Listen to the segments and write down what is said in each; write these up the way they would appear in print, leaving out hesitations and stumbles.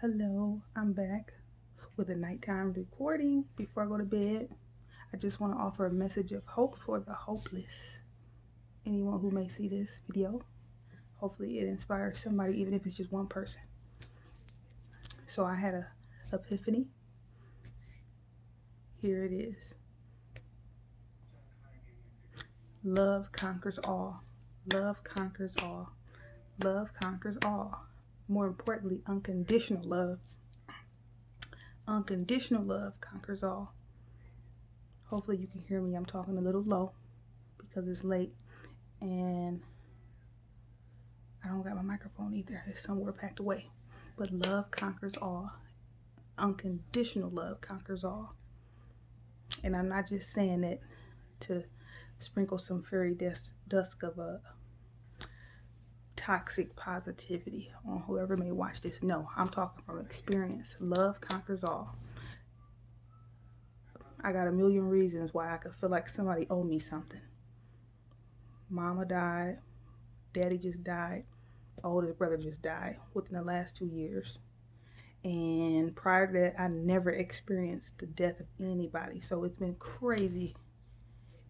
Hello, I'm back with a nighttime recording before I go to bed. I just want to offer a message of hope for the hopeless. Anyone who may see this video, hopefully it inspires somebody, even if it's just one person. So I had a epiphany. Here it is. Love conquers all. Love conquers all. Love conquers all. More importantly, unconditional love. Unconditional love conquers all. Hopefully you can hear me. I'm talking a little low because it's late and I don't got my microphone either. It's somewhere packed away. But love conquers all. Unconditional love conquers all. And I'm not just saying it to sprinkle some fairy dust of a toxic positivity on whoever may watch this. No, I'm talking from experience. Love conquers all. I got a million reasons why I could feel like somebody owed me something. Mama died. Daddy just died. Oldest brother just died within the last 2 years. And prior to that, I never experienced the death of anybody. So it's been crazy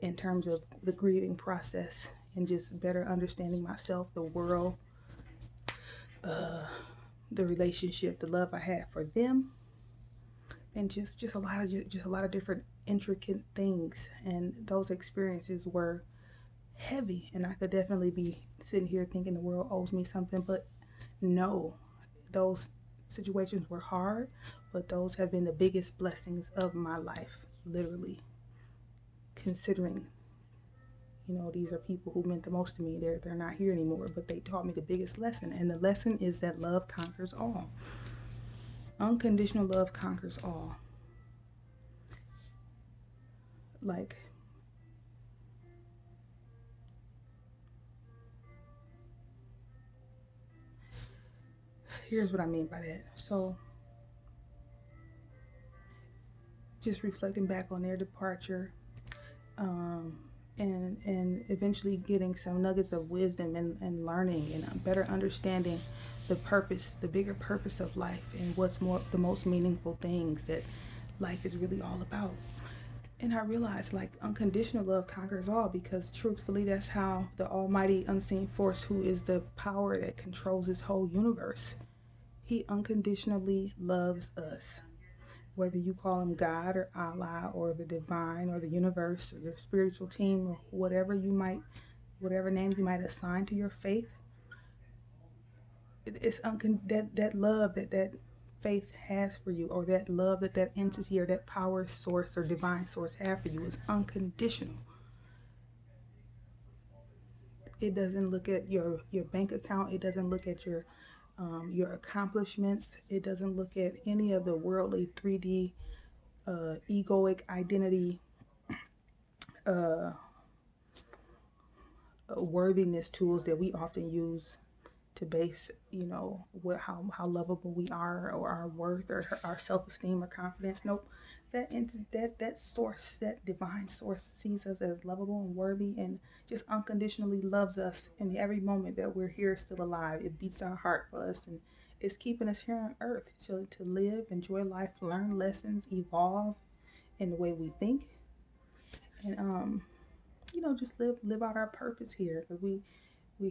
in terms of the grieving process and just better understanding myself, the world, the relationship, the love I had for them, and just a lot of different intricate things. And those experiences were heavy, and I could definitely be sitting here thinking the world owes me something, but no, those situations were hard, but those have been the biggest blessings of my life, literally, considering, these are people who meant the most to me. They're not here anymore, but they taught me the biggest lesson, and the lesson is that love conquers all. Unconditional love conquers all. Like, here's what I mean by that. So, just reflecting back on their departure, and eventually getting some nuggets of wisdom and learning and better understanding the purpose, the bigger purpose of life, and what's the most meaningful things that life is really all about. And I realized, like, unconditional love conquers all, because truthfully, that's how the almighty unseen force, who is the power that controls this whole universe, he unconditionally loves us. Whether you call him God or Allah or the divine or the universe or your spiritual team or whatever name you might assign to your faith, it's that love that faith has for you, or that love that entity or that power source or divine source have for you, is unconditional. It doesn't look at your bank account. It doesn't look at your accomplishments. It doesn't look at any of the worldly 3D egoic identity worthiness tools that we often use to base, how lovable we are, or our worth, or our self-esteem or confidence. Nope. That source, that divine source, sees us as lovable and worthy, and just unconditionally loves us in every moment that we're here still alive. It beats our heart for us, and it's keeping us here on earth to live, enjoy life, learn lessons, evolve in the way we think, and just live out our purpose here, because we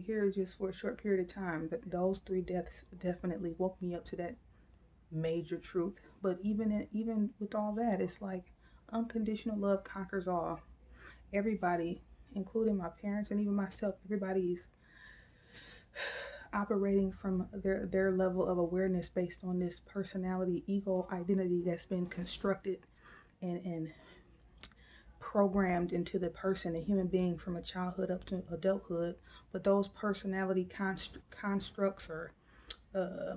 here just for a short period of time. But those 3 deaths definitely woke me up to that major truth. But even with all that, it's like unconditional love conquers all. Everybody, including my parents and even myself, everybody's operating from their level of awareness based on this personality, ego, identity that's been constructed and programmed into the person, a human being, from a childhood up to adulthood. But those personality constructs, or I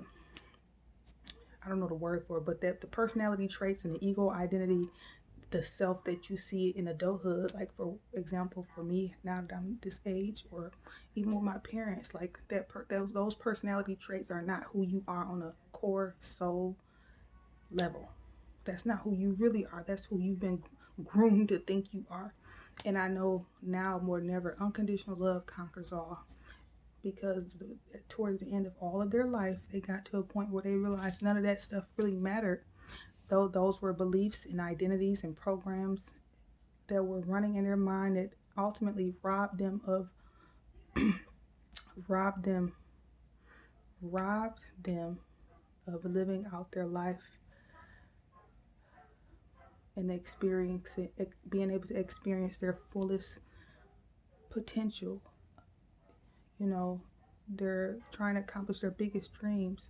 don't know the word for it, but that the personality traits and the ego identity, the self that you see in adulthood, like, for example, for me, now that I'm this age, or even with my parents, like those personality traits are not who you are on a core soul level. That's not who you really are. That's who you've been groomed to think you are. And I know now more than ever, unconditional love conquers all. because towards the end of all of their life, they got to a point where they realized none of that stuff really mattered. Though those were beliefs and identities and programs that were running in their mind that ultimately robbed them of robbed them of living out their life and being able to experience their fullest potential. You know, they're trying to accomplish their biggest dreams.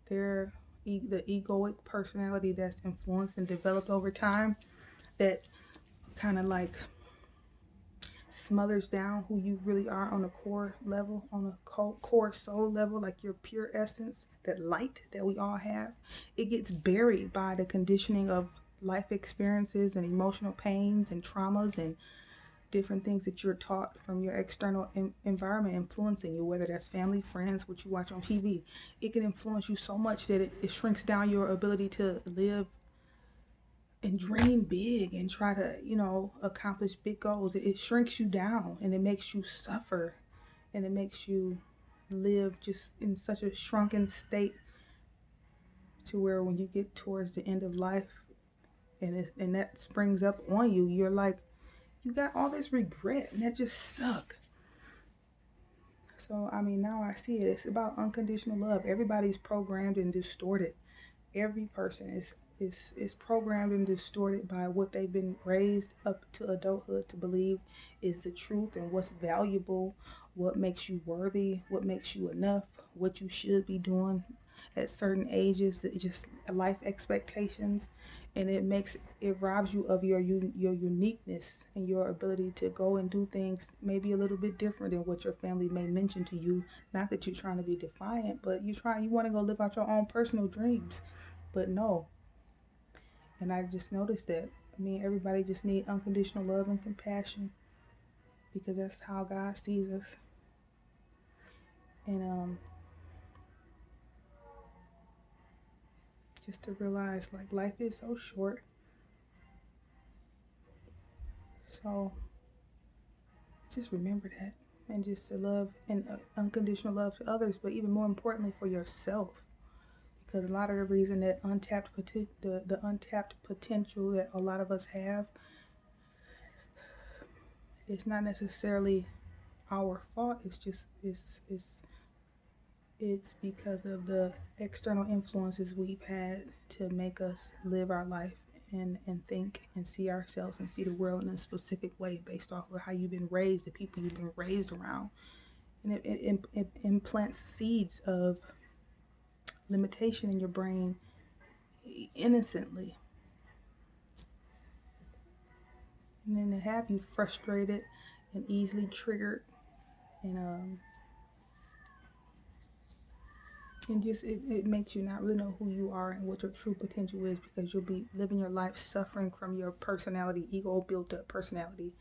They're the egoic personality that's influenced and developed over time that kind of like smothers down who you really are on a core level, on a core soul level, like your pure essence, that light that we all have. It gets buried by the conditioning of life experiences and emotional pains and traumas and different things that you're taught from your external environment influencing you, whether that's family, friends, what you watch on TV. It can influence you so much that it shrinks down your ability to live and dream big and try to, accomplish big goals. It shrinks you down and it makes you suffer and it makes you live just in such a shrunken state to where when you get towards the end of life and that springs up on you, you're like, you got all this regret and that just suck. So, now I see it. It's about unconditional love. Everybody's programmed and distorted. Every person is programmed and distorted by what they've been raised up to adulthood to believe is the truth and what's valuable, what makes you worthy, what makes you enough, what you should be doing at certain ages, just life expectations. And it robs you of your uniqueness and your ability to go and do things maybe a little bit different than what your family may mention to you. Not that you're trying to be defiant, but you want to go live out your own personal dreams. But no. And I just noticed that. Everybody just need unconditional love and compassion because that's how God sees us. And just to realize, like, life is so short. So just remember that, and just to love and unconditional love to others, but even more importantly for yourself, because a lot of the reason that the untapped potential that a lot of us have, it's not necessarily our fault. It's just it's because of the external influences we've had to make us live our life and think and see ourselves and see the world in a specific way based off of how you've been raised, the people you've been raised around. And it implants seeds of limitation in your brain innocently. And then to have you frustrated and easily triggered and just it makes you not really know who you are and what your true potential is, because you'll be living your life suffering from your personality, ego built up personality,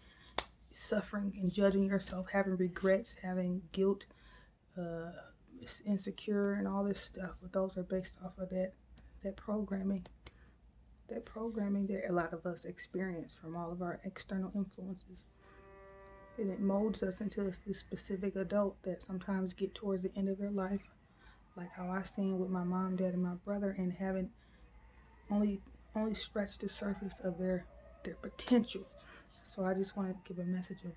suffering and judging yourself, having regrets, having guilt, insecure, and all this stuff. But those are based off of that programming that a lot of us experience from all of our external influences. And it molds us into this specific adult that sometimes get towards the end of their life, like how I seen with my mom, dad, and my brother, and having only scratched the surface of their potential. So I just want to give a message of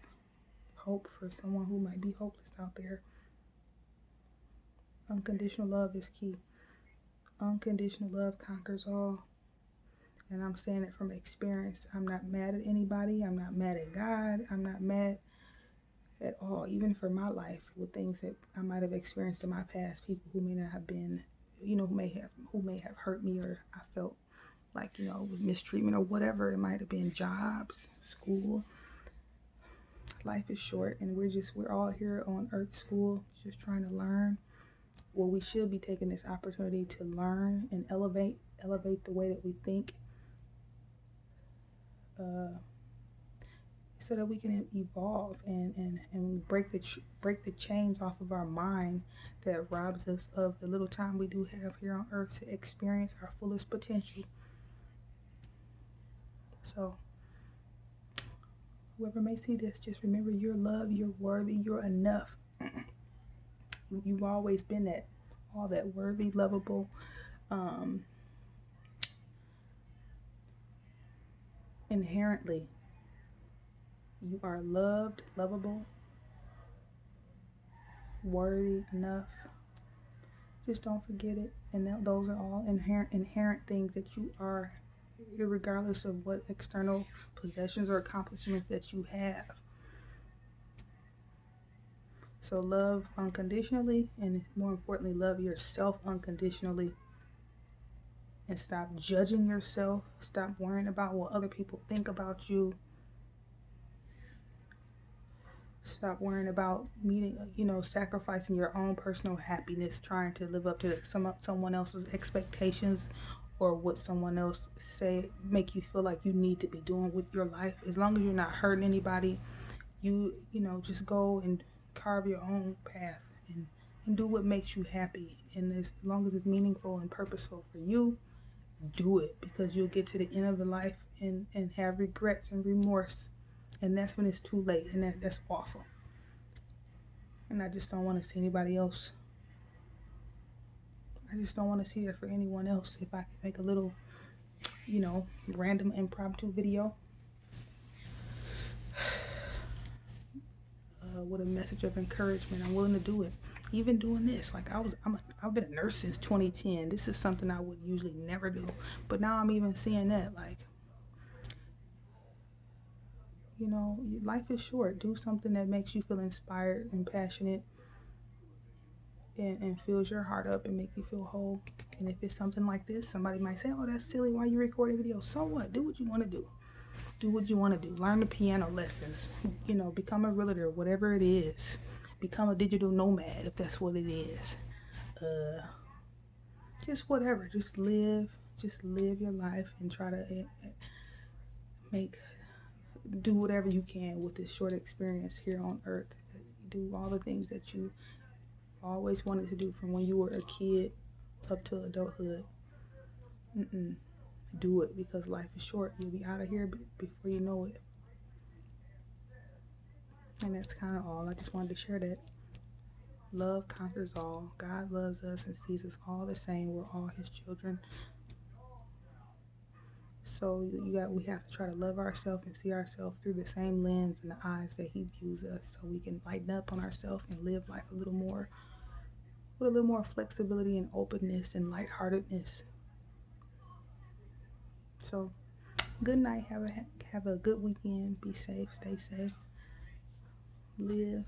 hope for someone who might be hopeless out there. Unconditional love is key. Unconditional love conquers all. And I'm saying it from experience. I'm not mad at anybody. I'm not mad at God. I'm not mad at all, even for my life, with things that I might have experienced in my past, people who may not have been, who may have hurt me, or I felt like, with mistreatment or whatever. It might have been jobs, school. Life is short, and we're all here on earth school, just trying to learn. Well, we should be taking this opportunity to learn and elevate the way that we think, so that we can evolve and break the chains off of our mind that robs us of the little time we do have here on earth to experience our fullest potential. So whoever may see this, just remember you're loved, you're worthy, you're enough. You've always been that, all that worthy, lovable, inherently. You are loved, lovable, worthy enough. Just don't forget it. And those are all inherent things that you are, regardless of what external possessions or accomplishments that you have. So love unconditionally, and more importantly, love yourself unconditionally. And stop judging yourself. Stop worrying about what other people think about you. Stop worrying about sacrificing your own personal happiness, trying to live up to someone else's expectations, or what someone else say make you feel like you need to be doing with your life. As long as you're not hurting anybody, you just go and carve your own path and do what makes you happy. And as long as it's meaningful and purposeful for you, do it, because you'll get to the end of the life and have regrets and remorse, and that's when it's too late, and that's awful. And I just don't want to see anybody else. I just don't want to see that for anyone else. If I can make a little random impromptu video with a message of encouragement, I'm willing to do it. Even doing this, like I've been a nurse since 2010. This is something I would usually never do, but now I'm even seeing that, like, life is short. Do something that makes you feel inspired and passionate, and fills your heart up and make you feel whole. And if it's something like this, somebody might say, "Oh, that's silly. Why you recording videos?" So what? Do what you want to do. Do what you want to do. Learn the piano lessons. Become a realtor, whatever it is. Become a digital nomad if that's what it is. Just whatever. Just live your life and try to do whatever you can with this short experience here on earth. Do all the things that you always wanted to do from when you were a kid up to adulthood. Do it, because life is short. You'll be out of here before you know it. And that's kind of all. I just wanted to share that. Love conquers all. God loves us and sees us all the same. We're all his children. So we have to try to love ourselves and see ourselves through the same lens and the eyes that he views us, so we can lighten up on ourselves and live life a little more with a little more flexibility and openness and lightheartedness. So good night. Have a good weekend. Be safe. Stay safe. Live.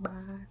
Bye.